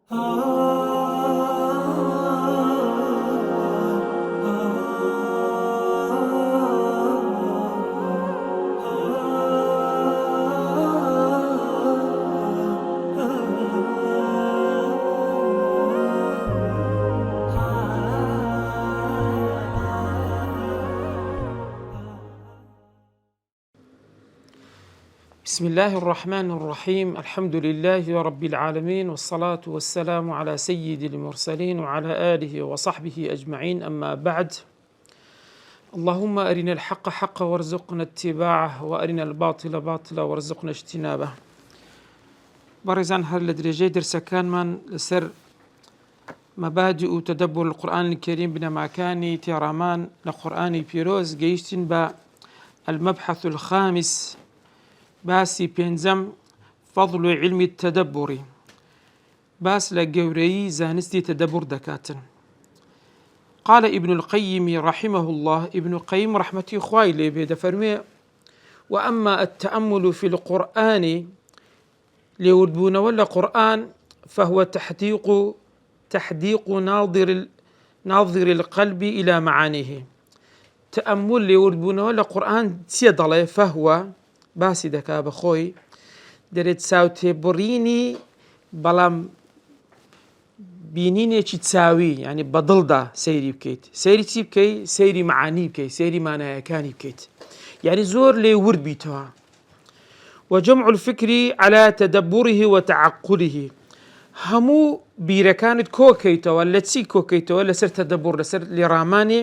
بسم الله الرحمن الرحيم. الحمد لله رب العالمين، والصلاة والسلام على سيد المرسلين وعلى آله وصحبه أجمعين، أما بعد. اللهم أرنا الحق حقا وارزقنا اتباعه، وأرنا الباطل باطلا وارزقنا اجتنابه. بارزان هر لدرجة درس كان من لسر مبادئ تدبر القرآن الكريم بنما كان تيرامان لقرآن بيروز جيشتن المبحث الخامس باسي بينزم فضل علم التدبر، باس لجوري زانستي تدبر دكاتن. قال ابن القيم رحمه الله، ابن القيم رحمته خوالي بيد فرمي: وأما التأمل في القرآن ليودبون ولا قرآن فهو تحديق ناظر القلب إلى معانيه. تأمل ليودبون ولا قرآن تيضل فهو باسی دەکا بەخۆی دەرێت چاوتێبڕینی بەڵام بینینێکی چاوی، یعنی بەدڵدا سەیری بکەیت. سەیری چی بکەیت؟ سەیری معانی بکەیت، سەیری مانایەکانی بکەیت، یعنی زۆر لێ ورد بیتەوە. وجمع الفكر على تدبره وتعقله، هەموو بیرەکانت کۆکەیتەوە لە چی کۆکەیتەوە؟ لەسەر تەدەبڕ، لەسەر لێڕامانێ،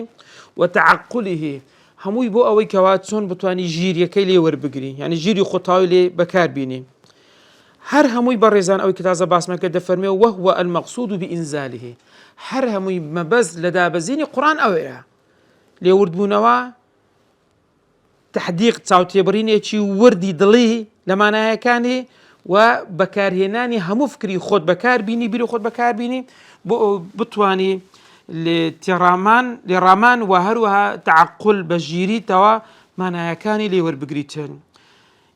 وتعقله هەمووی بۆ ئەوەی کەوا چۆن بتوانی ژیریەکەی لێ وەربگری، یعنی ژیری خۆتاوی لێ بەکار بینی. هەر هەمووی بەڕێزان ئەوەی کە تازە باسمەکە دەفەرمێ: وهو المقصود بإنزاله، هەر هەمووی مەبەست لە دابەزینی قورآن ئەوەیە. لێوردبوونەوە تحدیق، چاوتێبڕینێکی وردی دڵی لە مانایەکانی و بەکارهێنانی هەموو فکری خۆت بەکار بینی، بیری خۆت بەکار بینی، بۆ بتوانی لێڕامان و هەروەها تعقل بەژیریتەوە مانایەکانی لێ وەربگریتن.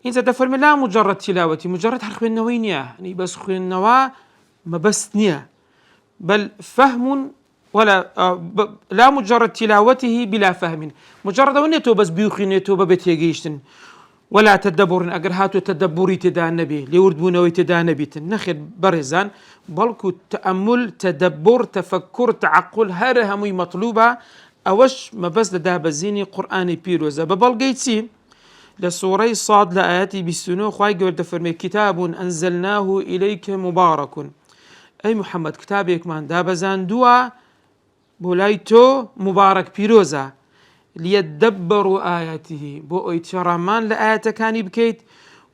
اینجا دەفەرمێ: لا مجرد تلاوەتی، مجرد هەر خوێندنەوەی نییە، نی بەس خوێندنەوە مەبەست نییە، بل فهم ولا لا مجرد تلاوته بلا فهم، مجرد ئەوە نێتەوە بەس بیخوێنێتەوە بەبێ تێگەیشتن، ولا تدبر، ئەگەر هاتووە تەدەبوری تێدا نەبێ، لێوردبوونەوەی تێدا نەبیتن. نەخێر بەڕێزان، بەڵکو تەئەمل، تەدەبر، تەفەکر، تعقل هەر هەمووی مەطلوبە. ئەوەش مەبەست لە دابەزینی قورئانی پیرۆزە. بە بەڵگەی چی؟ لە سوورەی ساد لە ئایەتی 29 خوای گەورە دەفەرمێ: کتاب ئەنزەلناه ئیلەیک مبارەک، ئەی محەممەد کتابێکمان دابەزاندووە بۆ لای تۆ، مبارەک پیرۆزە، ليدبروا آياته، بۆ ئەوەی تێڕامان لە ئاەتەکانی بکەیت،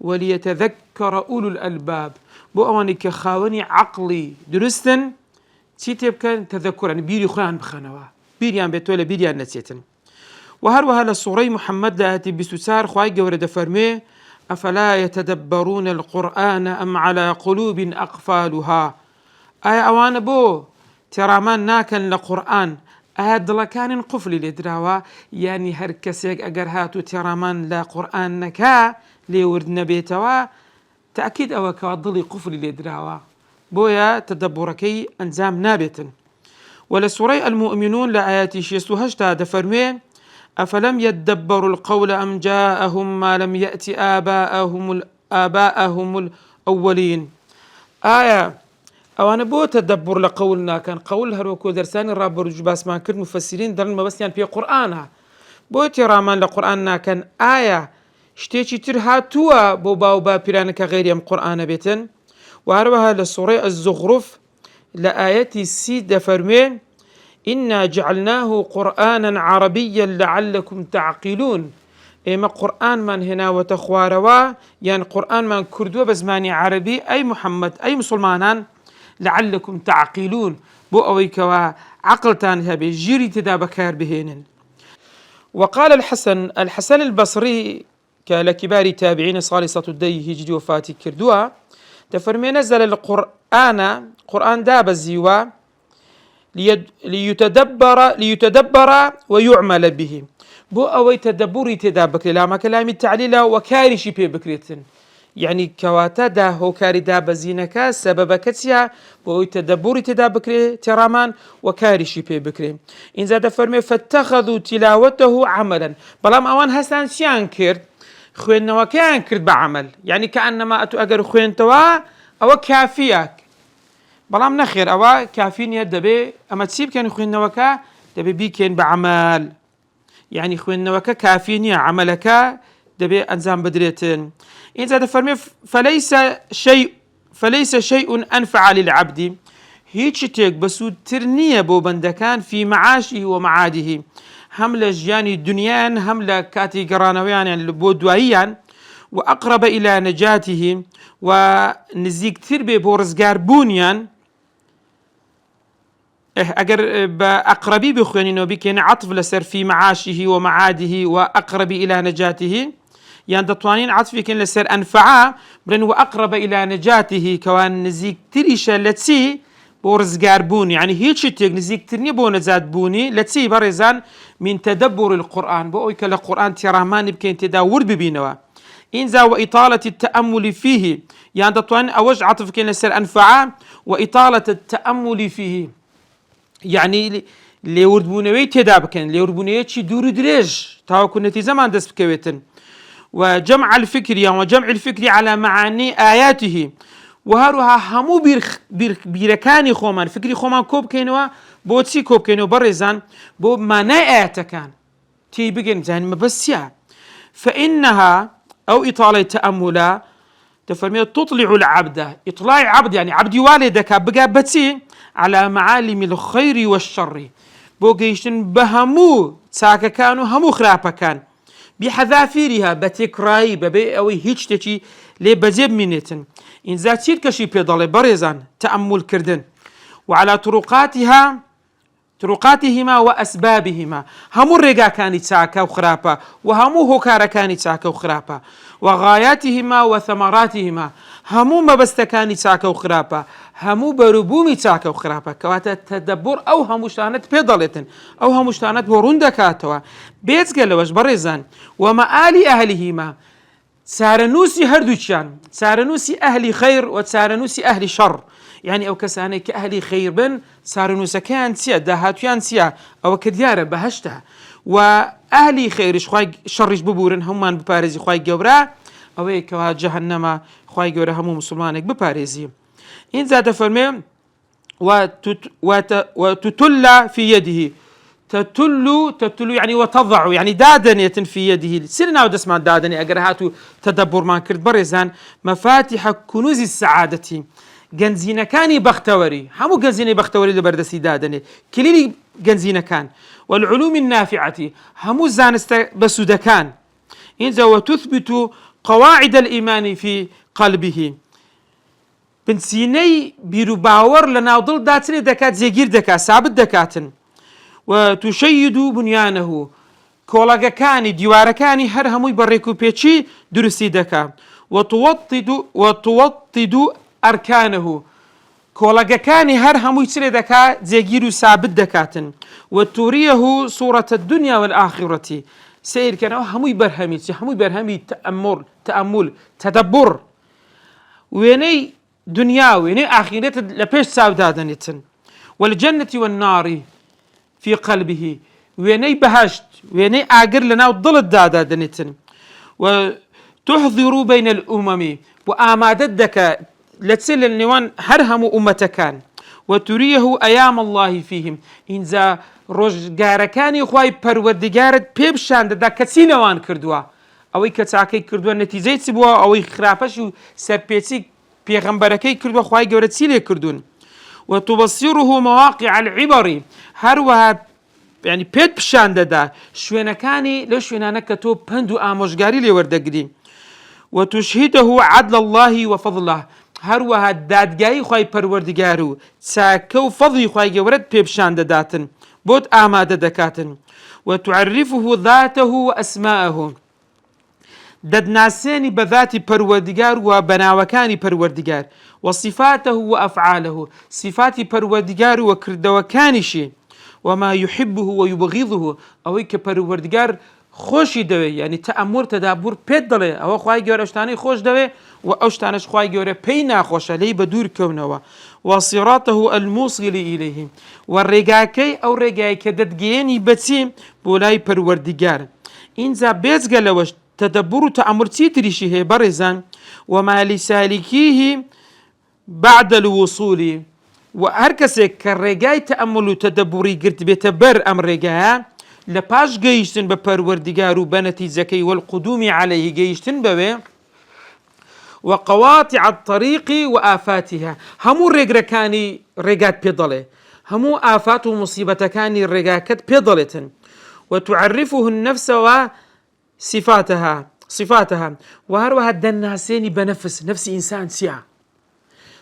وليتذكر أولو الألباب، بۆ ئەوانەی کە خاوەنی عەقڵی دروستن چی تێ بکەن؟ تەذەکوڕن، بیری خۆیان بخەنەوە، بیریان بێت تۆ لە بیریان نەچێتن. و هەروەها لە سوورەی محەممەد لە ئاەتی 24 خوای گەورە دەفەرمێ: ئەفەلا يتدبرون القرآن أم على قلوب أقفالها، ئایا ئەوانە بۆ تێڕامان ناکەن لە قورئان؟ ئایا دڵەکانیان قوفلی لێدراوە؟ یعنی هەر کەسێک ئەگەر هاتوو تێڕامان لە قورئان نەکا، لێورد نەبێتەوە، تەئکید ئەوە کەوا دڵی قوفلی لێدراوە، بۆیە تەدەبوڕەکەی ئەنجام نابێتن. و لە سوورەی المؤمنون لە ئایەتی 68 دەفەرمێ: ئەفەلەم يدبروا القول أم جاءهم ما لم يأت آباءهم الأولين، ئایا ئەوانە بۆ تەدەبر لە قەول ناکەن؟ قەول هەروەکو دەرسانی ڕابردوو باسمان کرد، مفەسرین دەڵێن مەبەستیان پێ قورئانە، بۆ تێڕامان لە قورئان ناکەن؟ ئایا شتێکی تر هاتووە بۆ باو باپیرانە کە غەیری ئەم قورئانە بێتن؟ و هەروەها لە سوورەی الزوخرف لە ئایەتی 30 دەفەرمێ: إنا جعلناه قرآنا عربيا لعلكم تعقلون، ئێمە قورئانمان هێناوەتە خوارەوە، یان قورئانمان کردووە بە زمانی عەرەبی، ئەی محەممەد، ئەی مسلمانان، لعلكم تعقلون، بۆ ئەوەی کەوا عقلتان هەبێ، ژیری تێدا بەکار بهێنن. وقال الحسن البصري كبار تابعين صالح 110 هجري وفاتي كردوها دەفەرمێ: نزل القرآن، قورئان دابەزیوە، ليتدبر ويعمل به، بۆ ئەوەی تەدەبوری تێدا بکرێت، لامەکە لامی تعلیلە و کاریشی پێ بکرێتن، يعني كواتا دا هوكاري دا بزينكا سبب كتيا بو تدبوري تدا بكري ترامان وكارشي بي بكري إن زاد فرمي فاتخذوا تلاوته عملا بلام أوان هستان شيان كرد خوينوا كيان كرد بعمل يعني كأنما أتو أجر خوينتوا أو كافيك بلام نخير أو كافين يدبي أما تسيب كان خوينوا كا دبي بيكين بعمل يعني خوينوا كا كافين عملك دبي أنزام بدريتن إن زاد فرمي فليس شيء أنفع للعبد هيك تيك بسود ترنية بو بندكان في معاشه ومعاده هم لجياني دنيان هم لكاتي قرانويان يعني بو دوائيان وأقرب إلى نجاته ونزيك تربي بو رزقار بونيان أجر بأقربي بخواني نوبي كان عطف لسر في معاشه ومعاده وأقرب إلى نجاته يعني دطوانين عطفي كان لسر أنفعا برن وأقرب إلى نجاته كوان نزيك تريشا لتسي بورزقار بوني يعني هيك شتيك نزيك ترني بو نزات بوني لتسي برزان من تدبر القرآن بو كلا القرآن ترامان بكين تداور ببينوا إنزا وإطالة التأمل فيه يعني دطوانين أوج عطف كان لسر أنفعا وإطالة التأمل فيه يعني لوردبونوي تدا بكن لوردبونوي شي دور دريج تاو كنتي زمان دس بكويتن وجمع الفكر يعني وجمع الفكر على معاني آياته وهروها همو بيركاني خومان فكري خومان كوب كينوا بوتسي كوب كينوا برزان بو معنى آياتكان تي بيجن زين مبسيا فإنها أو إطالة تأملا تفهمي تطلع العبد إطلاع عبد يعني عبد والدك بقى بتسي على معالم الخير والشر بوجيشن بهمو ساكا كانوا همو خرابا كان بحذافيرها بتكراي ببي أو هيج تشي لي بزيب منيتن إن ذاتير كشي بيضل برزان تأمل كردن وعلى طرقاتهما وأسبابهما همو الرقا كانت ساكا وخرابا وهمو هوكارا كانت ساكا وخرابا وغاياتهما وثمراتهما همو ما بس كانت ساكا وخرابا همو بربومي ساكا وخرابا كواتا تدبر أو همو شانت بيضلتن أو همو شانت بوروندكاتوا بيت قالواش برزان ومآل أهلهما سارنوسي هردوشان سارنوسي أهل خير وسارنوسي أهل شر يعني أو كساني كأهل خير بن سارنوسا كان سيا دهاتيان سيا أو كديارة بهشتها وأهل خير شرش ببورن همان ببارزي خواي جورا أو كوا جهنم خواي جورا همو مسلمانك ببارزي إن زاد فرمي وتتلى في يده تتلو يعني وتضع يعني دادنية في يده سرنا ودسمان دادني أجرهاتو تدبر ما كرت برزان مفاتيح كنوز السعادة جنزينا كاني بختوري همو جنزيني بختوري لبردسي دادني كليلي جنزينا كان والعلوم النافعة همو زانست بسودكان إنزا وتثبت قواعد الإيمان في قلبه بنسيني بيرباور لنا ضل داتني دكات زيجير دكات ثابت دكاتن وتشيد بنيانه كولاغا كاني ديوارا كاني هر هموي بريكو بيتشي درسي دكا وتوطد أركانه كولاغا كاني هر هموي سري دكا زيجيرو ثابت دكاتن وتوريه صورة الدنيا والآخرة سير كان هموي برهمي تأمل تدبر ويني دنيا ويني آخرة لبيش سابدادنتن والجنة والنار في قلبه ويني بهشت ويني آجر لنا وضل الدادا دنتن وتحضر بين الأمم وآمادتك لتسل النوان هرهم أمتكان وتريه أيام الله فيهم إنزا رجاركاني خواي پروردگارت بيبشان دا كسينوان كردوا أوي كتاكي كردوا نتيجة سبوا أوي خرافش سربيتي بيغمبركي كردوا خواي جورت سيلي كردون وتبصره مواقع العبر هروها يعني بيت بشان دا شوينا كاني لو شوينا نكتو بندو آموشگاري لي وردقدي وتشهده عدل الله وفضله هروها دادگاي خواي پروردگارو تساكو فضي خواي جورت بيبشان داتن بود آماده دكاتن وتعرفه ذاته وأسماءه ددناسيني بذات پروردگار وبناوكاني پروردگار وصفاته وأفعاله صفات پروردگار وكردوكانشي وما يحبه ويبغضه أويك پروردگار خۆشی دەوێ یعنی تەئەممل تەدابور پێت دەڵێ ئەوە خوای گەورە شتانەی خۆش دەوێ و ئەو شتانەش خوای گەورە پێی ناخۆشە لی بە دوور کەونەوە وصراطه الموصل إليه والرجاكي أو رجاي كدتجيني بتسي بولاي پروردگار إنزا بيزغ لوش تدبر تأمر تيتريشي هي برزان وما لسالكيه بعد الوصول وهركسك كالرجاي تأمل تدبري قرت بيتبر أم رجاها لباش جيشتن بپروردگار بنتيجكي والقدوم عليه جيشتن بوي وقواطع الطريق وآفاتها همو رجركاني رجات بيضله همو آفات ومصيبتكاني رجاكت بيضلتن وتعرفه النفس وصفاتها وهروها الدناسيني بنفس نفس إنسان سيا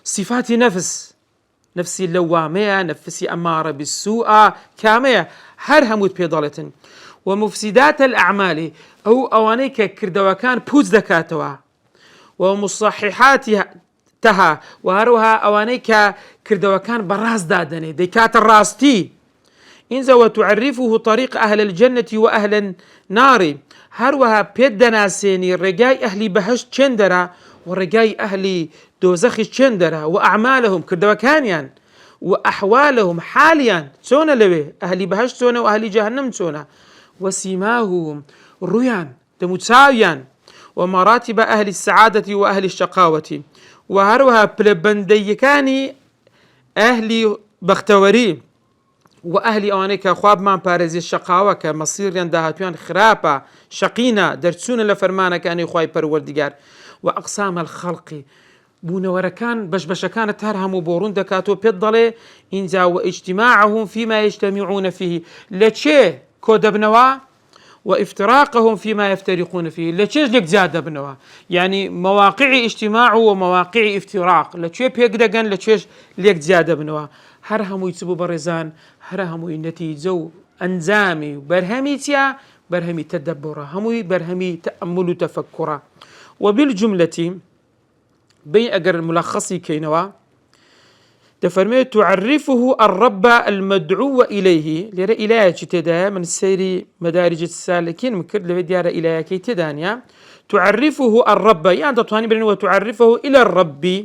صفات نفسي اللوامية نفسي أمارة بالسوء كامية هر هموت بيضلتن ومفسدات الأعمال أو أوانيك كردوكان بوز دكاتوا ومصححاتها وهروها أوانيك كردوكان براس دادني ديكات الراستي إنزا وتعرفه طريق أهل الجنة وأهل النار هروها بيدنا سيني رجاي أهل بهشت شندرا ورجاي أهل دوزخ شندرا وأعمالهم كردوكانيان وأحوالهم حاليا سونا لوي أهل بهشت سونا وأهل جهنم سونا وسيماهم ريان دمتساويان ومراتب أهل السعادة وأهل الشقاوة وهروها بلبنديكاني أهل بختوري وأهل أوانيك خواب من بارزي الشقاوة كمصير يندهاتيان خرابة شقينا درسونا لفرمانا كان خواي پروردگار وأقسام الخلق بونوركان بش كانت هرهم بورون دكاتو بيضلي إنزا واجتماعهم فيما يجتمعون فيه لتشي كودبنوا وافتراقهم فيما يفترقون فيه لتشيج لك زيادة بنوا يعني مواقع اجتماع ومواقع افتراق لتشي بيقدقن لتشيج لك زيادة بنوا هرهم يتسبوا برزان هرهم ينتيجو أنزامي برهميتيا برهمي تدبرا همي برهمي تأمل تفكرا وبالجملة بين أجر الملخصي كينوا تفرمي تعرفه الرب المدعو إليه لرا إلهي تدا من السير مدارج السالكين مكر لفديار إلهي كي تدانيا تعرفه الرب يعني تطواني برين وتعرفه إلى الرب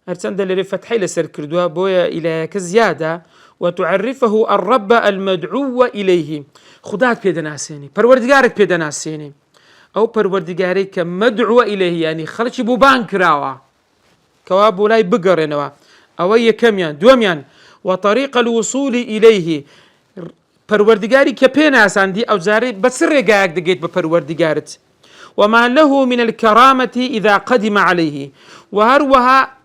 أرسان دل فتحي لسر كردوا بويا إلهي كزيادة وتعرفه الرب المدعو إليه خدات بيدناسيني پروردگارك بيدناسيني أو پروردگارك مدعو إليه يعني خلش بوبان كراوا كوابو لاي بقرنوا أوي كميان دوميان وطريق الوصول إليه پروردگاري كبيناس عندي أو زاري بسر رقاك دقيت بپروردگارت وما له من الكرامة إذا قدم عليه وهروها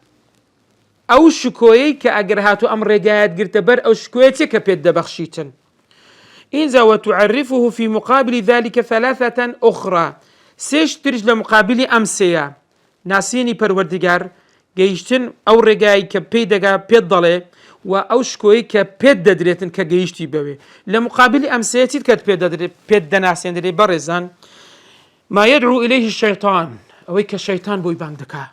أو شكوي كأجرهات أمر رقايات قرتبر أو شكويتي كبيد بخشيتن إنزا وتعرفه في مقابل ذلك ثلاثة أخرى سيش ترج لمقابل أمسية ناسيني پروردگار جيشتن أو رجاي كبيدجا بيضلة وأو شكوي كبيد دريتن كجيشتي بوي لمقابل أمسيتي كبيد ناسين دري برزان ما يدعو إليه الشيطان أو كالشيطان بوي باندكا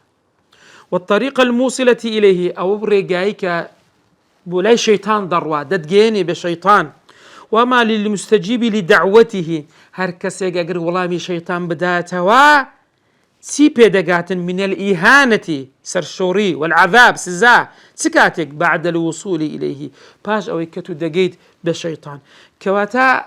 والطريقة الموصلة إليه أو رجاي كبولاي شيطان ضروا ددجيني بشيطان وما للمستجيب لدعوته هركس يقر ولامي شيطان بداتوا سي بيدقات من الإهانة سرشوري والعذاب سزا سكاتك بعد الوصول إليه باش أو يكتو دقيت بالشيطان كواتا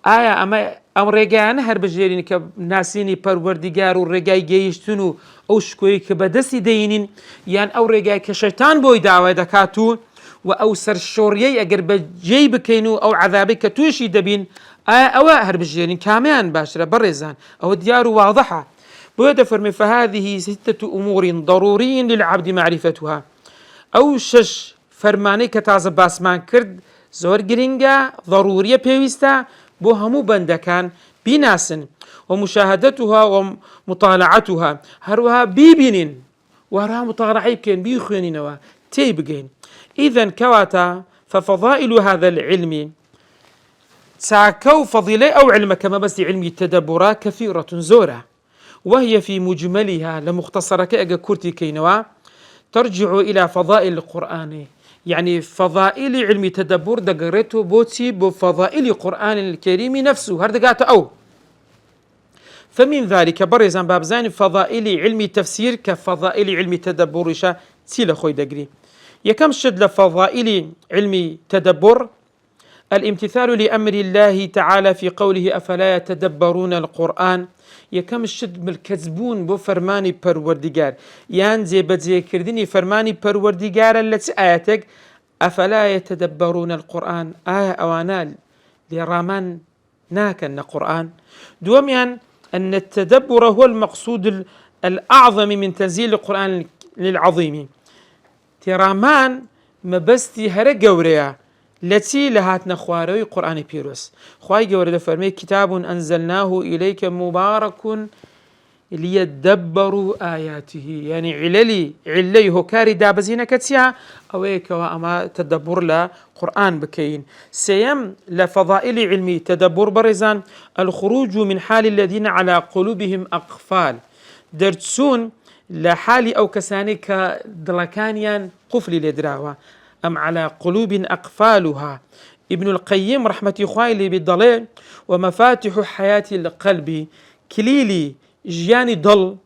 آية أما رجعان هر بجيرين كناسيني پروردگار ورجاي جيشتنو أو شكوي كبدسي دينين يعني أو رجاي كشيطان بوي دعوة دكاتو وأو سرشوريي أجر بجي بكينو أو عذابك توشي دبين أو هر بجيرين كاميان باشرة برزان أو ديار واضحة بويدا فرمي فهذه 6 أمور ضروري للعبد معرفتها أو شش فرماني كتازب باسمان كرد زور جرينجا ضرورية بيويستا بو همو بندكان بناسن ومشاهدتها ومطالعتها هروها بيبينين وهروها مطالعي بكين بيخوينينوا تيبقين إذن كواتا ففضائل هذا العلم ساكو فضيلة أو علم كما بس علم التدبر كثيرة زورة وهي في مجملها لمختصرة كأجا كورتي كينوا ترجع إلى فضائل القرآن يعني فضائل علم تدبر دقرته بوتي بفضائل القرآن الكريم نفسه هردقات أو فمن ذلك برزان بابزان فضائل علم تفسير كفضائل علم تدبر شا تيل خوي دقري يكم شد لفضائل علم تدبر الامتثال لأمر الله تعالى في قوله أفلا يتدبرون القرآن يكم الشد بالكذبون بو فرماني پروردگار يان زي بزي كردني فرماني پروردگار التي آياتك أفلا يتدبرون القرآن آية أوانا لرامان ناكن قرآن دوميان أن التدبر هو المقصود الأعظم من تنزيل القرآن العظيم ترامان مبستي هر قوريا التي لهاتنا خواري قرآن بيروس خواهي قوري فرمي كتاب أنزلناه إليك مبارك ليدبروا آياته يعني علي هكاري دابزين كتيا أويك وأما تدبر لا قرآن بكين سيم لفضائل علمي تدبر برزان الخروج من حال الذين على قلوبهم أقفال درتسون لحال أو كساني كدلكانيا قفل لدراوة أم على قلوب أقفالها ابن القيم رحمة خوالي بالضلال ومفاتح حياة القلب كليلي جياني ضل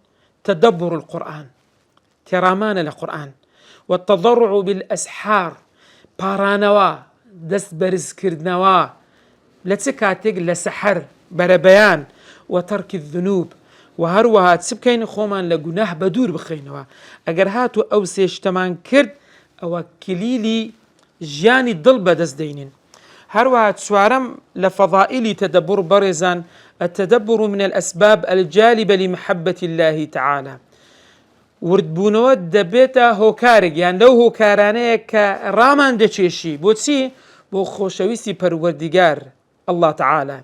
تدبر القرآن ترامان القرآن والتضرع بالأسحار بارانوا دست برز كردنوا لتسكاتيق لسحر بربيان وترك الذنوب وهروها تسبكين خومان لقناه بدور بخينوا اگر هاتو او سيشتمان كرد او كليلي جياني ضل بدست دينين هروها تسوارم لفضائل تدبر برزان التدبر من الأسباب الجالبة لمحبة الله تعالى وردبونو دبيتا هوكارج يعني لو هوكارانيك رامان دشيشي بوتسي بو خوشويسي پروردگار الله تعالى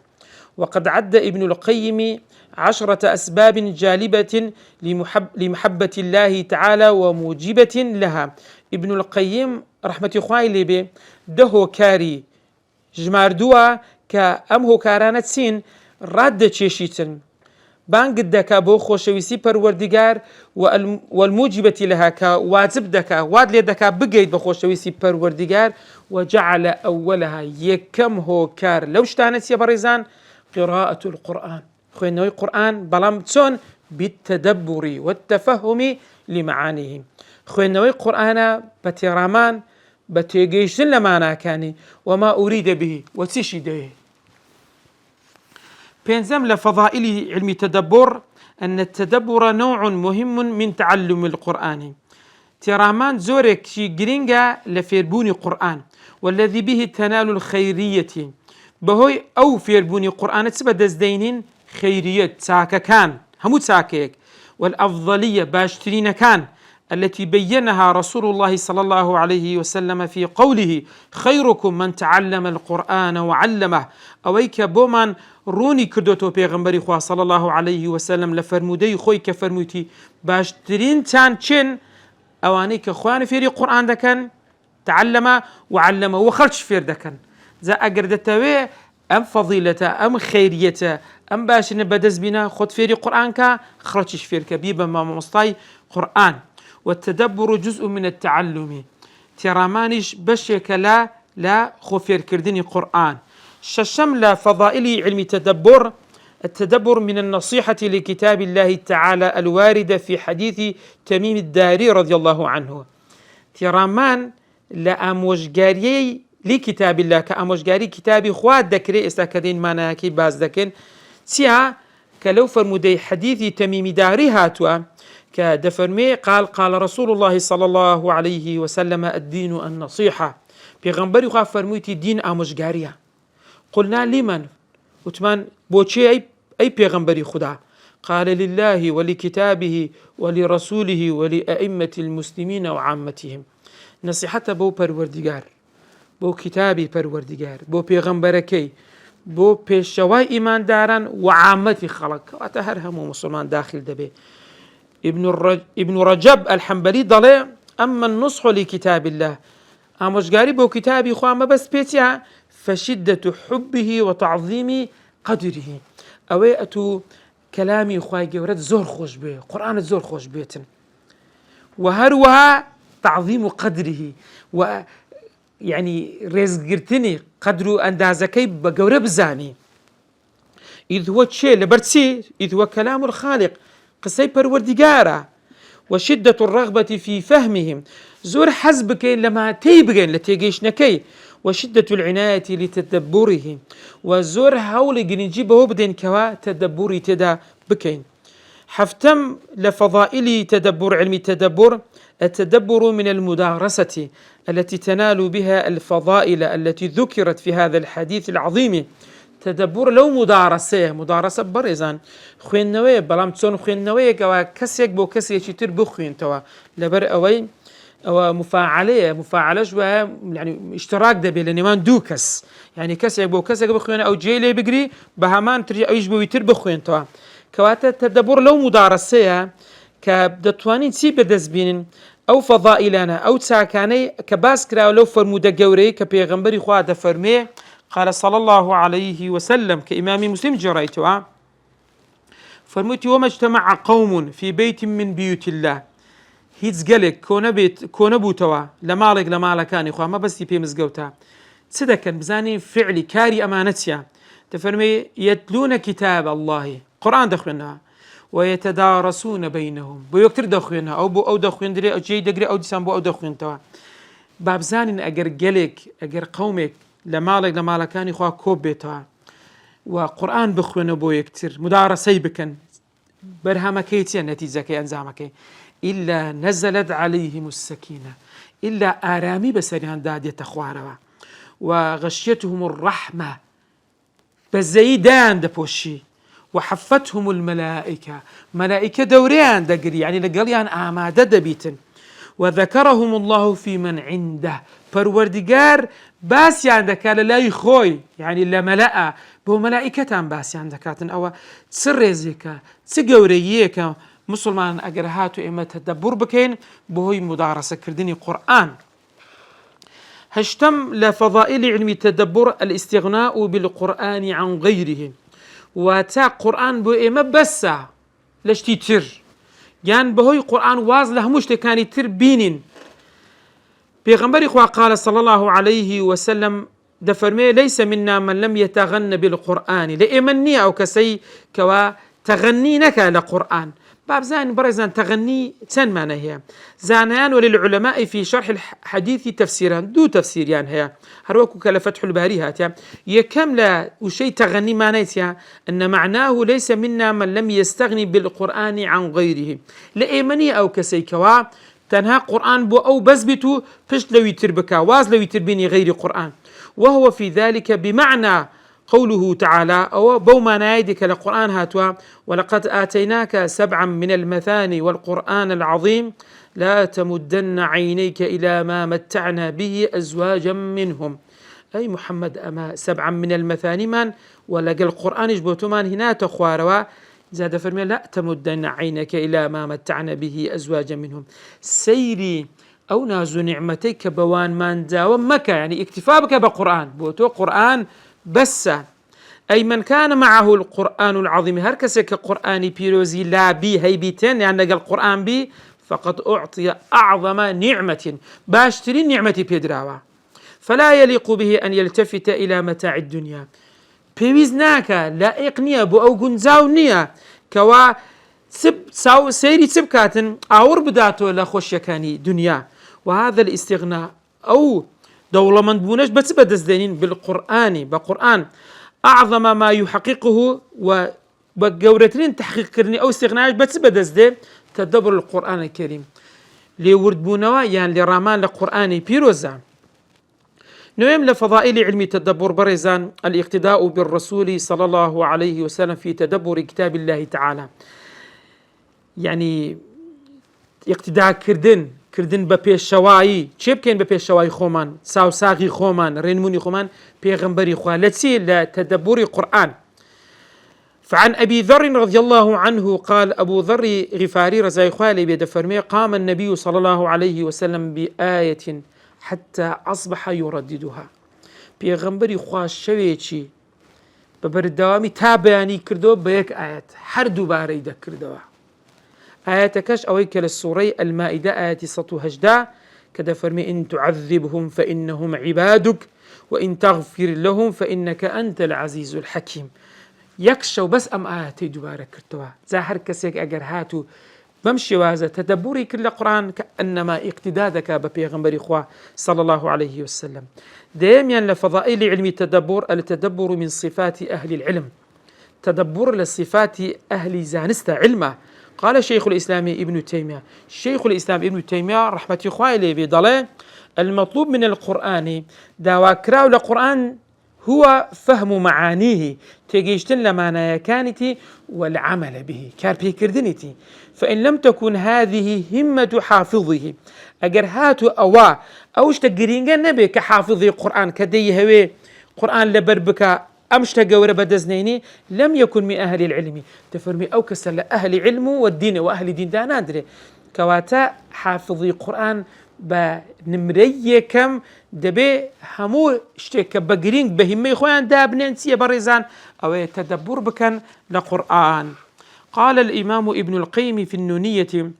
وقد عد ابن القيم 10 أسباب جالبة لمحبة الله تعالى وموجبة لها ابن القيم رحمة خوالي به ده كاري جماردوا كأم هوكارانت سين راد تشيشيتن بانق دكا بو خوشويسي پروردگار والموجبة لها كواجب دكا واد لي دكا بقيد بخوشويسي پروردگار وجعل أولها يكم هوكار لو اشتانت يا بريزان قراءة القرآن خوينوي القرآن بلام تون بالتدبر والتفهم لمعانيه خوينوي القرآن بترامان بتيجيشن لمانا كاني وما أريد به وتشيده بينزم لفضائل علم التدبر أن التدبر نوع مهم من تعلم القرآن ترامان زورك شي جرينجا لفيربوني قرآن والذي به تنال الخيرية بهوي أو فيربوني قرآن تسبب دزدينين خيرية ساكا كان هموت ساكيك والأفضلية باشترين كان التي بينها رسول الله صلى الله عليه وسلم في قوله خيركم من تعلم القرآن وعلمه أويك بومان روني كردوتو بيغمبري خواه صلى الله عليه وسلم لفرمودي خوي كفرموتي باشترين تان چن أوانيك خوان فيري قرآن دكن تعلم وعلم وخرج فير دكن زا أقردتوي أم فضيلة أم خيرية أم باشن بدز بنا خد فيري قرآن كا خرجش فير كبيبا ما مصطاي قرآن والتدبر جزء من التعلم ترامانش بشيك لا خفير كردني قرآن ششمل فضائل علم التدبر التدبر من النصيحة لكتاب الله تعالى الواردة في حديث تميم الداري رضي الله عنه ترامان لأموشجاري لكتاب الله كأموشجاري كتابي خواد دكري استاكدين ماناكي باز دكن تيا كلو فرمودي حديث تميم داري هاتوا كدفرمي قال رسول الله صلى الله عليه وسلم الدين النصيحة بيغمبري خواه فرمويتي دين أموشجاريا قلنا لمن وتمان بوشي أي بيغمبري خدا قال لله ولكتابه ولرسوله ولأئمة المسلمين وعامتهم نصيحة بو پروردگار بو كتابي پروردگار بو بيغمبركي بو بيشواي إيمان داران وعامتي خلق واتهرهم مسلمان داخل دبي ابن رجب الحنبلي ضلع أما النصح لكتاب الله أمشقاري بو كتابي خواه ما بس بيتيا فشدة حبه وتعظيم قدره أويأتو كلامي خواه جورت زور خوش بيه قرآن زور خوش بيتن وهروها تعظيم قدره ويعني رزقرتني قدرو أندازكي بجورة بزاني إذ هو تشي لبرتسي إذ هو كلام الخالق قصي پروردگارا وشدة الرغبة في فهمهم زور حزبك لما تيبغن لتيجيش نكي وشدة العناية لتدبره وزور هول جنجيبه بدين كوا تدبري تدا بكين حفتم لفضائل تدبر علم التدبر التدبر من المدارسة التي تنال بها الفضائل التي ذكرت في هذا الحديث العظيم تدبر لو مدارسة برزان خوين نوية بلام تسون خوين نوية كوا كسيك بو كسيك تر بخوين توا لبر أوي أو مفاعلة شوية يعني اشتراك دبي لنمان دوكس يعني كسيك بو كسيك بخوين أو جيلي بقري بهمان تري أو يجبو يتر بخوين توا كواتا تدبر لو مدارسة كبدتوانين سي بدزبين أو فضائلنا أو تساكاني كباس كراو لو فرمودة جوري كبيغمبري خواه فرمي قال صلى الله عليه وسلم كإمام مسلم جريتوا فرميت وما اجتمع قوم في بيت من بيوت الله هيتز قالك كون بوتوا لمالكاني خواه ما بس يبي مزقوتا صدقا بزاني فعلي كاري أمانتيا تفرمي يتلون كتاب الله قرآن دخلنا ويتدارسون بينهم بيكتر دخلنا أو دخلنا دري أو جي دقري أو ديسان بو أو دخلنا توا باب زاني أجر قالك أجر قومك لمالكاني خواه كوب بيتوا وقرآن بخونا بو يكتر مدارسي بكن برهمكيتي نتيجة أنزامكي إلا نزلت عليهم السكينة إلا آرامي بسريان دادية تخواروا وغشيتهم الرحمة بزيدان دبوشي وحفتهم الملائكة ملائكة دوريان دقري يعني لقليان آمادة دبيتن وذكرهم الله في من عنده پروردگار باسی عندك لا يخوي يعني لا ملأ بو ملائكة باسی عندكاتن أو تسرزك تسجوريك مسلمان أجرهات إما تدبر بكين بهوي مدارسة كردني قرآن هشتم لفضائل علم التدبر الاستغناء بالقرآن عن غيره وتا قرآن بو إما بس لشتي تر يعني بهوي قرآن واز له مش كاني تر بينين بيغمبري خوا قال صلى الله عليه وسلم دفرمي ليس منا من لم يتغن بالقرآن لإمني أو كسي كوا تغني نك لقرآن باب زان برزان تغني تن معنى هي زانيان وللعلماء في شرح الحديث تفسيران دو تفسير يعني هي هروكو كلفتح الباري هاتيا يكمل وشي تغني معناتها أن معناه ليس منا من لم يستغني بالقرآن عن غيره لإيماني أو كسي كوا تنها قرآن بو أو بزبتو فش لو يتربكا واز لو يتربيني غير قرآن وهو في ذلك بمعنى قوله تعالى أو بوما نايدك لقرآن هاتوا ولقد آتيناك 7 من المثاني والقرآن العظيم لا تمدن عينيك إلى ما متعنا به أزواجا منهم أي محمد أما 7 من المثاني من ولقى القرآن جبوتو من هنا تخواروا زاد فرمي لا تمدن عينك إلى ما متعنا به أزواجا منهم سيري أو نازو نعمتيك بوان من داوم مكة يعني اكتفابك بقرآن بوتو قرآن بس أي من كان معه القرآن العظيم هركسك قرآن بيروزي لا بي هي بيتين يعني قال القرآن بي فقد أعطي أعظم نعمة باشتري نعمة بيدراوا فلا يليق به أن يلتفت إلى متاع الدنيا بيوزناك لا إقنية بو أو جنزاونية كوا سيري سبكاتن أور بداتو لخوشيكاني دنيا وهذا الاستغناء أو دولة من بونش بس بدزدينين بالقرآن بقرآن أعظم ما يحققه وبجورتين تحقيق كرني أو استغناء بس بدزدين تدبر القرآن الكريم لورد بونوا يعني لرامان القرآن بيروزا نويم لفضائل علم التدبر برزان الاقتداء بالرسول صلى الله عليه وسلم في تدبر كتاب الله تعالى يعني اقتداء كردن بپیش شوایی چه بکن بپیش شوایی خومن ساوساغی خومن رنموني خومن پیغمبري خوا لتسي لتدبر قرآن فعن أبي ذر رضي الله عنه قال أبو ذر غفاري رضي خوالي بيد فرمي قام النبي صلى الله عليه وسلم بآية حتى أصبح يرددها پیغمبري خوا شويتشي ببردوامي تابعني كردو بيك آيات حردو باري دكردوا آياتكش أويك للسورة المائدة آيات 118 كذا فرمي إن تعذبهم فإنهم عبادك وإن تغفر لهم فإنك أنت العزيز الحكيم يكشو بس أم آياتي دوباره كرتوا زا هر كسيك أجر هاتو بمشي وازا تدبري كل قرآن كأنما اقتدادك ببيغمبر إخوة صلى الله عليه وسلم. دائما لفضائل علم التدبر من صفات أهل العلم، تدبر لصفات أهل زانست علمه. قال شيخ الإسلام ابن تيمية، شيخ الإسلام ابن تيمية رحمة إخوة إليه بضله المطلوب من القرآن داواكراو لقرآن هو فهم معانيه تجيشتن لمعنى كانتي والعمل به كاربي كردنتي. فإن لم تكن هذه همة حافظه أجر هاتو أوش تقرين نبي كحافظ القرآن كدي هوي قرآن لبربك أمش تجور بدزنيني لم يكن من أهل العلم. تفرمي أو كسل أهل علم والدين وأهل دين دا نادري كواتا حافظ القرآن بنمرية كم دبي همو اشتك بقرين بهمي خوان دا بننسي بريزان أو تدبر بكن لقرآن. قال الإمام ابن القيم في النونية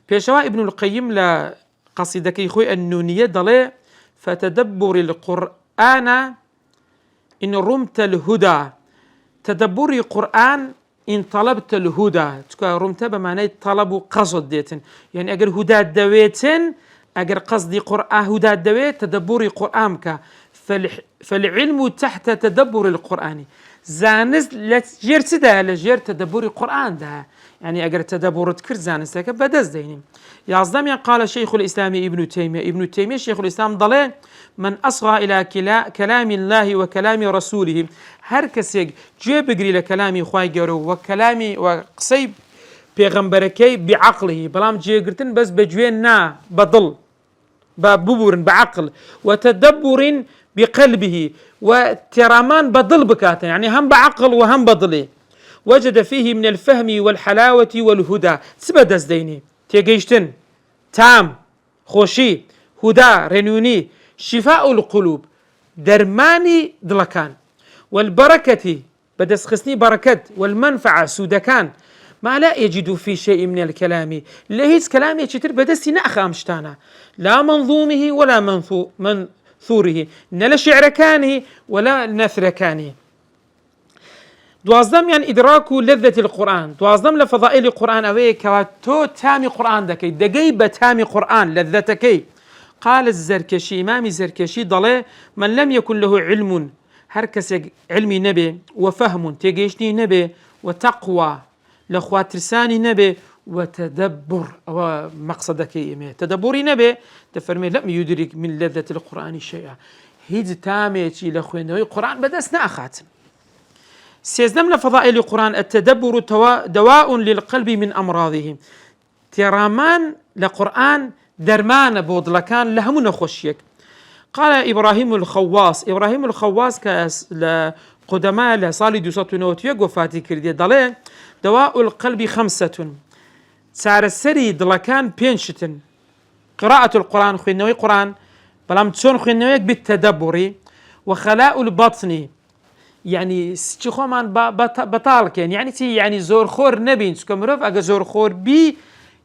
بيشوا ابن القيم لقصيدك خوي النونية ضلي فتدبر القرآن إن رمت الهدى، تدبر القرآن إن طلبت الهدى رمت بمعنى طلب قصد ديتن يعني أجر هدى دويتن أجر قصدي قرآن هدى دويت تدبر القرآن فالعلم تحت تدبر القرآن زانز لجير تدا لجير تدبر القرآن ده يعني أجر تدبر تكر زانز لك بدز ديني يعظم قال شيخ الإسلام ابن تيمية شيخ الإسلام ضلال من أصغى إلى كلام الله وكلام رسوله هر كسيك جي بقري لكلامي خواي جورو وكلامي وقصيب بيغمبركي بعقله بلام جي قرتن بس بجوين نا بضل ببور بعقل وتدبر بقلبه وترامان بضل بكاتا يعني هم بعقل وهم بضلي وجد فيه من الفهم والحلاوة والهدى سبدز ديني تيجيشتن تام خوشي هدى رنوني شفاء القلوب درماني دلكان والبركة بدس خسني بركة والمنفعة سودكان ما لا يجد في شيء من الكلام لهيز كلامي يشتر بدس نأخ أمشتانا لا منظومه ولا منثوره نلا شعر كانه ولا نثر كانه. دوازدم يعني إدراك لذة القرآن دوازدم لفضائل القرآن أوي كواتو تامي قرآن دكي دقيبة تامي قرآن لذتكي. قال الزركشي إمام الزركشي ضله من لم يكن له علم هركس علمي نبي وفهم تيجيشني نبي وتقوى لخواترساني نبي وتدبر ومقصدك إيمه تدبري نبي تفرمي لم يدرك من لذة القرآن شيئا هيد تاميتي لخوينه القرآن بدسنا أخاتم. سيزدم لفضائل القرآن التدبر دواء للقلب من أمراضه ترامان لقرآن درمان بودلكان لهمنا خشيك. قال إبراهيم الخواص لقدماء لصالي دوسات نوتيق وفاتي كردية ضلي دواء القلب 5 سار السري دلكان بينشتن قراءة القرآن خوينوي قرآن بلام تسون خوينويك بالتدبر وخلاء البطن يعني شخو من بطالك يعني زور خور نبين سكمروف أجا زور خور بي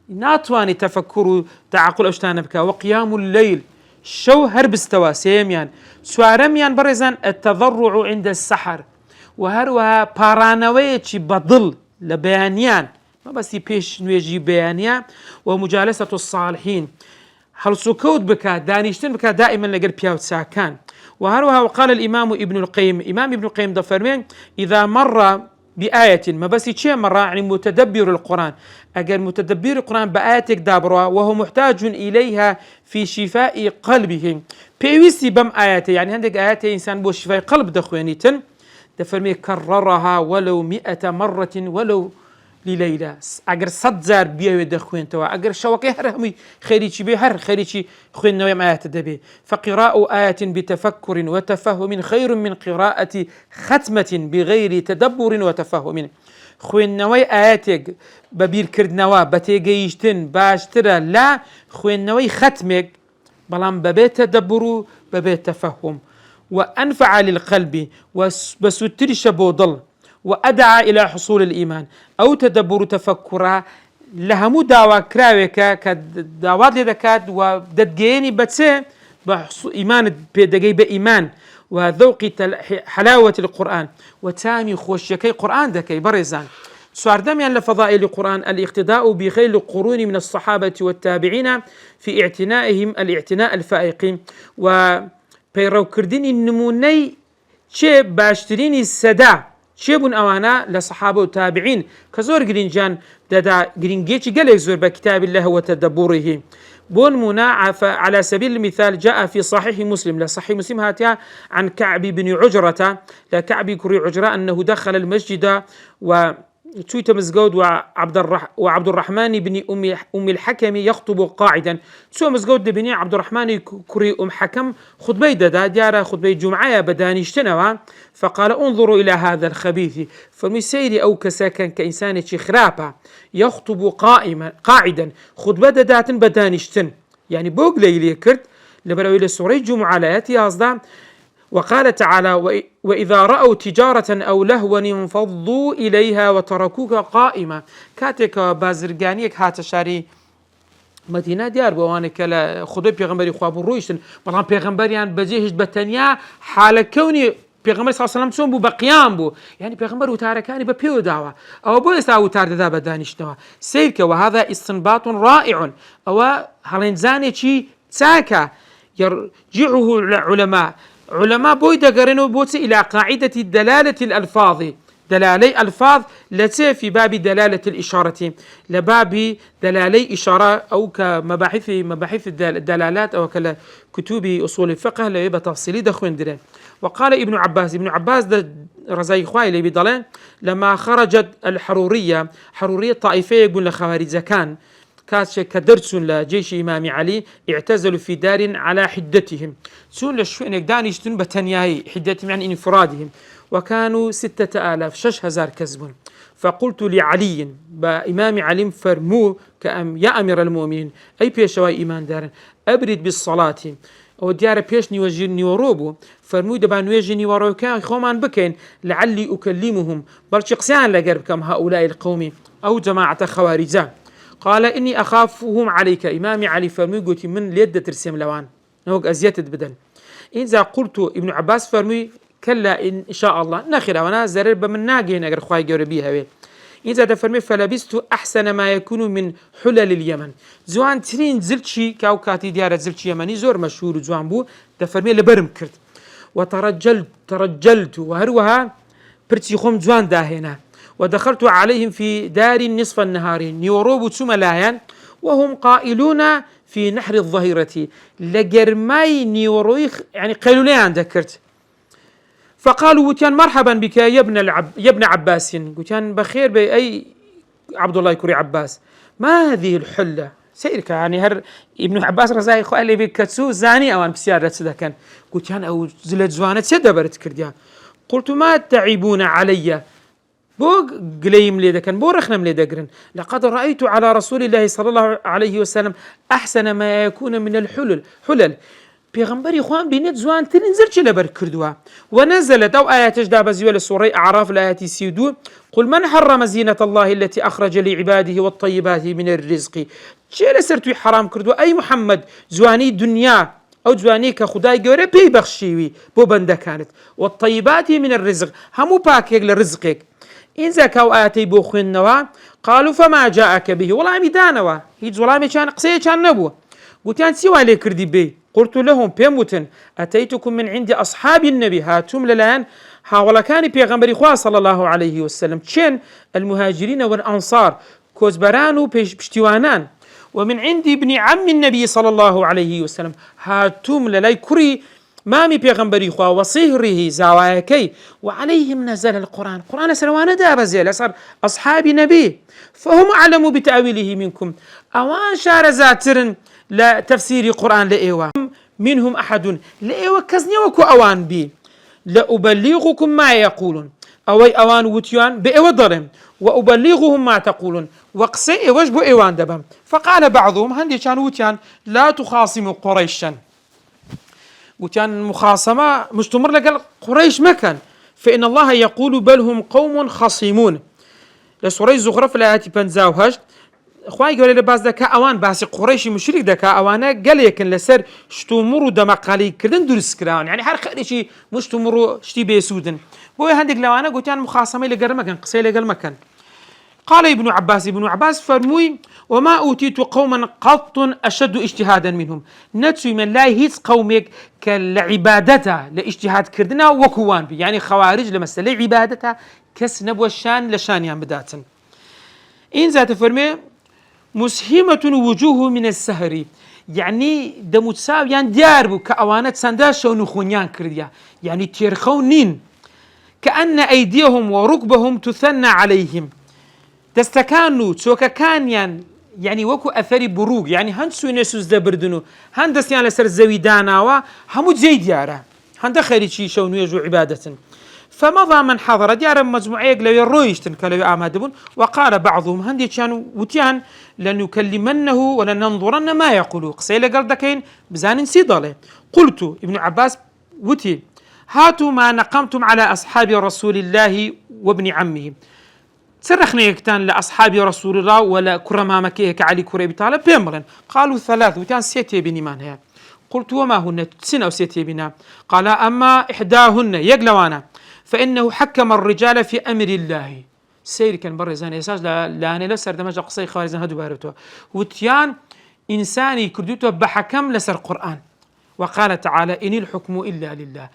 ناتواني تفكر تعقل أشتان بك. وقيام الليل شو هرب استوى سيميان سوارميان برزان التضرع عند السحر وهروها بارانويتش بضل لبيانيان ما بس يبيش نويجي بيانيا ومجالسة الصالحين هل سكوت بك دانيشتن بك دائما لقر بياوت ساكان. وهروها وقال الإمام ابن القيم ضفرمين إذا مر بآية ما بس يتشي مرة يعني متدبر القرآن أجل متدبر القرآن بآياتك دابرها وهو محتاج إليها في شفاء قلبه بيوسي بم آياته يعني عندك آيات إنسان بو شفاء قلب دخوانيتن دفرمي كررها ولو 100 مرة ولو لليلة أجر صدزار بيو دخوين توا أجر شوكي هرمي خيريشي بهر خيريشي خوين نويم آيات دبي. فقراءة آية بتفكر وتفهم خير من قراءة ختمة بغير تدبر وتفهم. خوين نوي آياتك ببير كرد نوا بتيجيشتن باشترا لا خوين نوي ختمك بلان ببيت تدبر ببيت تفهم وأنفع للقلب وبسترش بوضل وأدعى إلى حصول الإيمان أو تدبر تفكرا لهمو داوا كراويكا كداوات لذكات وددجيني بتسي بإيمان بدقي بإيمان وذوق حلاوة القرآن وتامي خوشيكي قرآن دكي برزان سواردميان لفضائل القرآن الاقتداء بخير القرون من الصحابة والتابعين في اعتنائهم الاعتناء الفائق وبيرو كردين النموني چه باشترين السدا چه بون اوانا لصحابة وتابعين كزور جرينجان دادا جرينجيتش قالك زور بكتاب الله وتدبره بون مناعف على سبيل المثال جاء في صحيح مسلم لصحيح مسلم هاتها عن كعب بن عجرة لكعب كري عجرة أنه دخل المسجد تويت مزقود وعبد الرحمن بن أم الحكم يخطب قاعدا سو مزقود بني عبد الرحمن كري حكم خطبة دا ديارة خطبة جمعة بدانيشتنوا فقال انظروا إلى هذا الخبيث فمسيري أو كساكن كإنسان خرابة يخطب قاعدا خطبة دات بدانيشتن يعني بوق ليلي كرت لبرو إلى سوري جمعة لاتي أصدام وقال تعالى وإذا رأوا تجارة أو لهوا انفضوا إليها وتركوك قائمة كاتك بازرگانيك هات شاري مدينة ديار بوانك خدوي پیغمبري خواب رويشتن بلان پیغمبريان بجيهش بتنيا حال كوني پیغمبر صلى الله عليه وسلم بو بقيام بو يعني پیغمبر وتاركاني بپيو داوا او بو اسا وتار دا بدانشتوا سيرك وهذا استنباط رائع او هلنزاني چي تاكا يرجعه العلماء علماء بوي دقرنوا بوتي إلى قاعدة دلالة الألفاظ دلالي ألفاظ التي في باب دلالة الإشارة لباب دلالي إشارة أو كمباحث الدلالات أو ككتب أصول الفقه اللي يبقى تفصيلي دخوين درين وقال ابن عباس ده رزاي خواي اللي بيضلين لما خرجت الحرورية طائفية يقول لخوارج كان كاتش كدرس لجيش إمام علي اعتزلوا في دار على حدتهم سون لشوئنك دانيشتون بتنياهي حدتهم يعني انفرادهم وكانوا 6000 6,000 كذب فقلت لعلي بإمام علي فرمو يا أمير المؤمنين أي بيشواي إيمان دارن أبرد بالصلاة أو ديار بيش نيوروبو فرمو دبان ويجي نيورو كان خومان بكين لعلي أكلمهم برشقسان لقربكم هؤلاء القوم أو جماعة خوارجان قال إني أخافهم عليك إمامي علي فرمي قلت من ليد ترسم لوان نوق أزيت بدل إذا قلت ابن عباس فرمي كلا إن شاء الله نخير وانا زرب من ناقي نقر خواهي قربيها إذا تفرمي فلبست أحسن ما يكون من حلل اليمن زوان ترين زلتشي كاوكاتي ديارة زلتشي يمني زور مشهور زوان بو تفرمي لبرم كرت وترجلت وهروها برتي خوم زوان داهنا ودخلت عليهم في دار نصف النهار نيوروبو تسملايان وهم قائلون في نحر الظهيرة لجرماي نيورويخ يعني قيلوليان ذكرت فقالوا وتيان مرحبا بك يا ابن عباس وتيان بخير بأي عبد الله كري عباس ما هذه الحلة سيرك يعني ابن عباس رزاي قال لي بكتسو زاني أوان بسيارة سدكن وتيان أو زلت زوانة سدبرت كرديان قلت ما تعيبون علي بو قليم لي دكن بو رخنم لي دقرن لقد رأيت على رسول الله صلى الله عليه وسلم أحسن ما يكون من حلل بيغمبري خوان بينت زوان تنزل لبر كردوا ونزلت أو آيات جداب زيول السوري أعراف الآيات سيدو قل من حرم زينة الله التي أخرج لعباده والطيبات من الرزق شيء سرتوي حرام كردوا أي محمد زواني دنيا أو زواني كخداي جوري بي بخشيوي بو بندا كانت والطيبات من الرزق همو باكيك لرزقك إن زكاو آياتي بوخين نوا قالوا فما جاءك به والله ميدانوا هيج والله كان قصيه كان نبوه قلت أنت سوى لي كردي بي قلت لهم بيموتن أتيتكم من عند أصحاب النبي هاتم للآن هاولا كان بيغمبري خواه صلى الله عليه وسلم تشين المهاجرين والأنصار كوزبرانو بشتوانان ومن عند ابن عم النبي صلى الله عليه وسلم هاتم للاي كري مامي بيغمبري خواه وصهره زوايكي وعليهم نزل القرآن سلوان دابا زي الأسر أصحاب نبي فهم أعلموا بتأويله منكم أوان شار زاترن لا تفسير القرآن لإيوة منهم أحد لإيوة كزني وكو أوان بي لأبلغكم ما يقولون أوي أوان وتيان بإيوة ضرم وأبلغهم ما تقولون وقسي وجبوا إيوان دبم فقال بعضهم هندي كان وتيان لا تخاصموا قريشا وكان مخاصمة مستمر لقال قريش مكان فإن الله يقول بل هم قوم خصيمون لسوري الزخرف لا يأتي بنزاوهش خوای گەورەی لە باز دەکا ئەوان باسی قوڕیشی مشریک دەکا ئەوانە گەلێکن لەسەر شتومڕ و دەمەقالیکردن دروستکراون، یعنی هەر خەریکی مشتومڕ و شتی بێسوودن. بۆیە هەندێک لەوانە گوتیان مخاسەمەی لەگەڵ مەکەن، قسەی لەگەڵ مەکەن. قال ابن عباس فرمووی وما أوتيت قوما قط أشد اجتهادا منهم، نتسوي من لا هيت قومك كالعبادة لاجتهاد كردنا وكوان بي، يعني خوارج لمسألة عبادتها كس نبوة الشان لشانيان بداتن. إن ذات فرمي مسهمة وجوه من السهر، يعني دمتساو يعني دياربو كأوانات سنداش ونخونيان كرديا، يعني تيرخونين كأن أيديهم وركبهم تثنى عليهم، دستكانو تسوكا كانيان يعني وكو أثري بروق، يعني هندسو نسوز دبردنو هندسيان لسر زويدانا وهمو زي ديارة هند خيري شونو يجو عبادة. فمضى من حضر ديار مجموعية لو يرويشتن كلو آمادبون، وقال بعضهم هندي كانوا وتيان لنكلمنه ولننظرن ما يقولوا، قصيلة قال دكين بزان سيضله. قلت ابن عباس وتي هاتوا ما نقمتم على أصحاب رسول الله وابن عمه، سرخنا يكتان لأصحاب رسول الله ولا كرما مكيه كعلي كريب طالب بيمرن. قالوا ثلاث وتان سيتي بني مانها. قلت وما هن سن أو سيتي بنا؟ قال أما إحداهن يقلوانا فإنه حكم الرجال في أمر الله. سير كان برزان إساس لأني لسر دمج قصي خوارزان هدو بارتو وتيان إنساني كردوتو بحكم لسر قرآن. وقال تعالى إن الحكم إلا لله،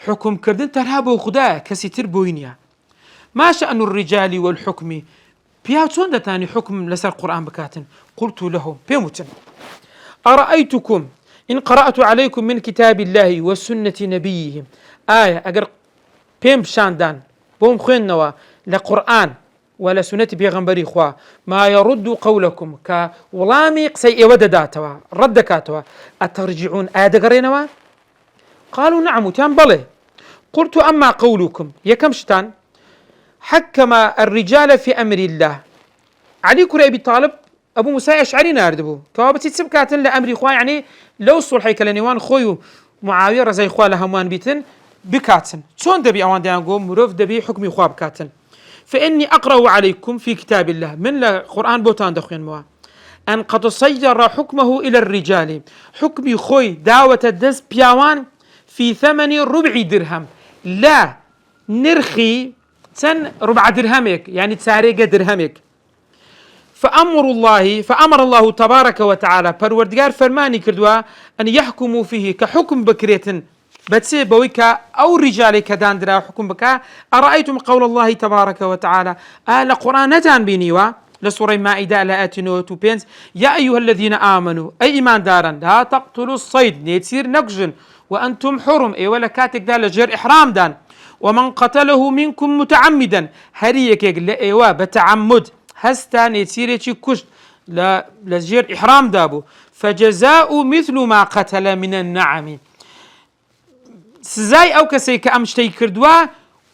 حكم كردن ترهبو خدا كسي تربوينيا. ما شأن الرجال والحكم بياتون دتاني حكم لسر قرآن بكاتن. قلت له بيموتن أرأيتكم إن قرأت عليكم من كتاب الله وسنة نبيه آية أجر بيم شاندان بوم خينوا لقرآن ولا سنة بيغمبري خوا ما يرد قولكم كولامي قسي ودداتوا ردكاتوا أترجعون آدقرينوا؟ قالوا نعم تان بله. قلت أما قولكم يكم شتان حكم الرجال في أمر الله، علي كري أبي طالب أبو موسى أشعري ناردبو كوابتي تسبكاتن لأمر إخوان، يعني لو صلحي كلانيوان خويو معاوية رزاي إخوان لهمان بيتن بكاتن شون دبي أوان ديان قوم مروف دبي حكمي إخوان بكاتن. فإني أقرأ عليكم في كتاب الله من القرآن بوتان دخوين موا أن قد صير حكمه إلى الرجال، حكمي خوي دعوة الدز بياوان في ثمن ربع درهم، لا نرخي سن ربع درهمك يعني تساريق درهمك. فأمر الله تبارك وتعالى پروردگار فرماني كردوا أن يحكموا فيه كحكم بكريتن بتسي بويكا أو رجالي كداندرا حكم بكا. أرأيتم قول الله تبارك وتعالى قرآن نتان بينيوا لسورة مائدة لآت نوت وبينز يا أيها الذين آمنوا أي إيمان دارا لا تقتلوا الصيد نيتسير نقجن وأنتم حرم أي ولا كاتك دا لجير إحرام دان ومن قتله منكم متعمدا هريك لأيوا بتعمد هستان يتسيري كشت لجير إحرام دابو فجزاء مثل ما قتل من النعم. سزاي أو كسي كأمشتي كردوا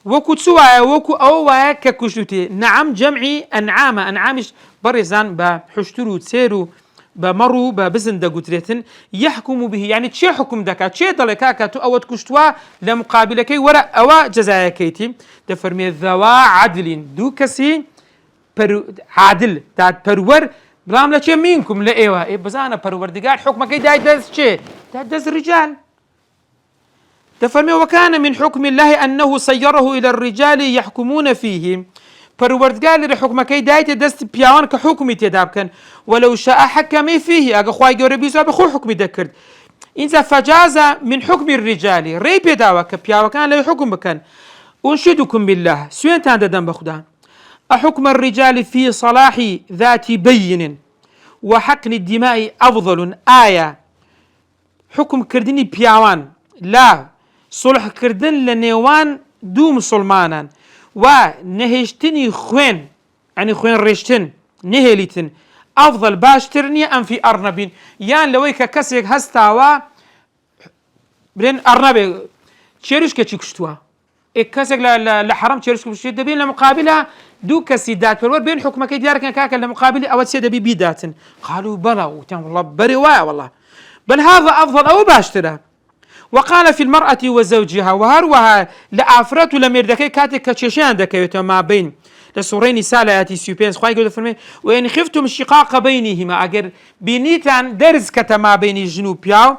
وكو تسوايا وكو أوايا ككشتوتي. نعم جمعي أنعامش برزان بحشترو تسيرو بمرو ببزن دا قتريتن يحكم به، يعني تشي حكم دكا تشي دلكاكا تو أوت كشتوا لمقابلكي ورا أوا جزايا كيتي دفرمي ذوا عدل دو كسي عادل داد پرور برام لچه منكم لأيوا إيه بزانا پروردگار حكمكي داي دز چه دز رجال. دفرمي وكان من حكم الله أنه سيره إلى الرجال يحكمون فيه، پروردگار لحكمكي داي دست بيوان كحكمي تداب كان ولو شاء حكم فيه أغا خواهي قوري بيزوا بخو حكمي دكرد. إنزا فجاز من حكم الرجال ري بيداوا كبياوا كان لو حكم بكان. أنشدكم بالله سوين تان دادن بخدان أحكم الرجال في صلاح ذات بين وحقن الدماء أفضل آية حكم كردني بياوان لا صلح كردن لنيوان دو مسلمانا ونهشتني خوين يعني خوين ريشتن نهليتن أفضل باشترني أم في أرنبين يان لويك كسيك هستاوا برين أرنبي تشيرش كتشكشتوا كسيك لحرام تشيرش كتشتوا دبين لمقابلها دو كسيدات بالور بين حكمك ديارك كاكا لمقابل أو سيدة ببيدات. قالوا بلا وتم والله برواية والله بل هذا أفضل أو باشترى. وقال في المرأة وزوجها وهروها لأفرت لمردكي كاتك كتشيشان دكيوتا ما بين لسورة نساء آياتي سيوبينس خواهي قلت فرمي وإن خفتم الشقاق بينهما أجر بنيتان درز كتما بين الجنوب بياو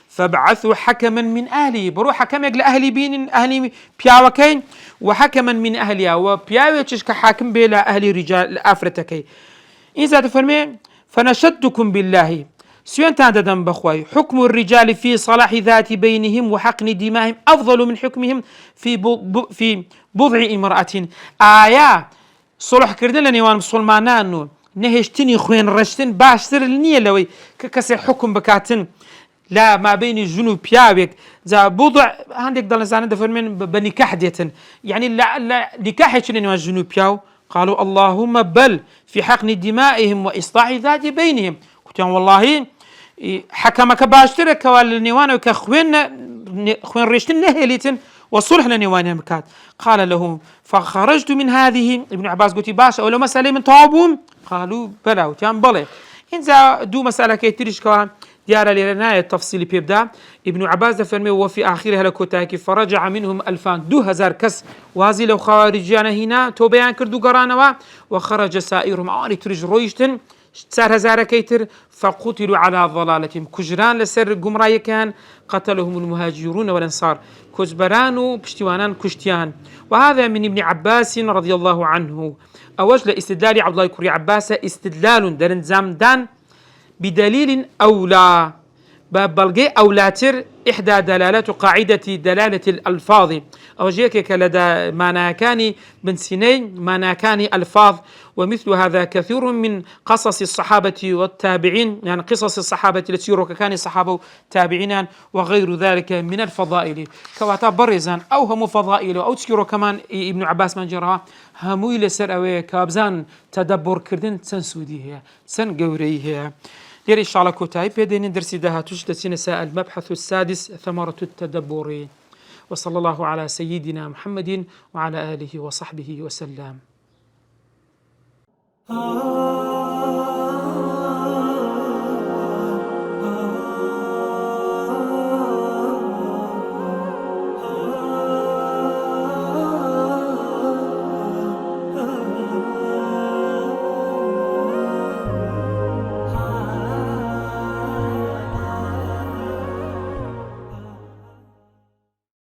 فابعثوا حكما من أهله برو حكم يقل أهلي بين أهلي بياوكين وحكما من أهلها وبياوتش كحاكم بلا أهلي رجال أفرتكي إذا تفرمي فنشدكم بالله سيون تاددن بخواي حكم الرجال في صلاح ذات بينهم وحقن دمائهم أفضل من حكمهم في بضع امرأة آية صلح كردن لنيوان مسلمانان نهشتني خوين رشتن باشتر النية لوي ككسي حكم بكاتن لا ما بين الجنوب بياوك ذا بضع عندك ضل زانه دفرمين بنكاح ديتن يعني لا نكاح يشنن الجنوب بياو قالوا اللهم بل في حقن دمائهم وإصلاح ذات بينهم قلت والله حكمك باشتر كوالنيوان وكخوين رشتن نهليتن وصلح لنيوان مكات قال لهم فخرجت من هذه ابن عباس قلت باشا ولو مسألة من توابهم قالوا بلا وتيان بلى إنزا دو مسألة كي تريش كوان ديار لنا التفصيل بيبدا ابن عباس فرمي وفي آخرها لكوتاكي فرجع منهم 2000 كس وهذه لو خوارجيان هنا توبيان كردو قرانوا وخرج سائرهم عاري تريج رويشتن سار هزار كيتر فقتلوا على ضلالتهم كجران لسر قمراي كان قتلهم المهاجرون والانصار كزبران بشتوانان كشتيان وهذا من ابن عباس رضي الله عنه أوجل استدلال عبد الله كري عباس استدلال درن زامدان بدليل أولى بلغي أولاتر إحدى دلالات قاعدة دلالة الألفاظ أو جيك لدى معناكان من سنين معناكان ألفاظ ومثل هذا كثير من قصص الصحابة والتابعين يعني قصص الصحابة التي يروك كان الصحابة تابعين وغير ذلك من الفضائل كواتا برزان أو هم فضائل أو تسيرو كمان ابن عباس من جرها همو لسر أوي كابزان تدبر كردن تنسوديه تنقوريه دير إن شاء الله كوتاي بيدين درسي دها تجد نساء المبحث السادس ثمرة التدبر وصلى الله على سيدنا محمد وعلى آله وصحبه وسلم.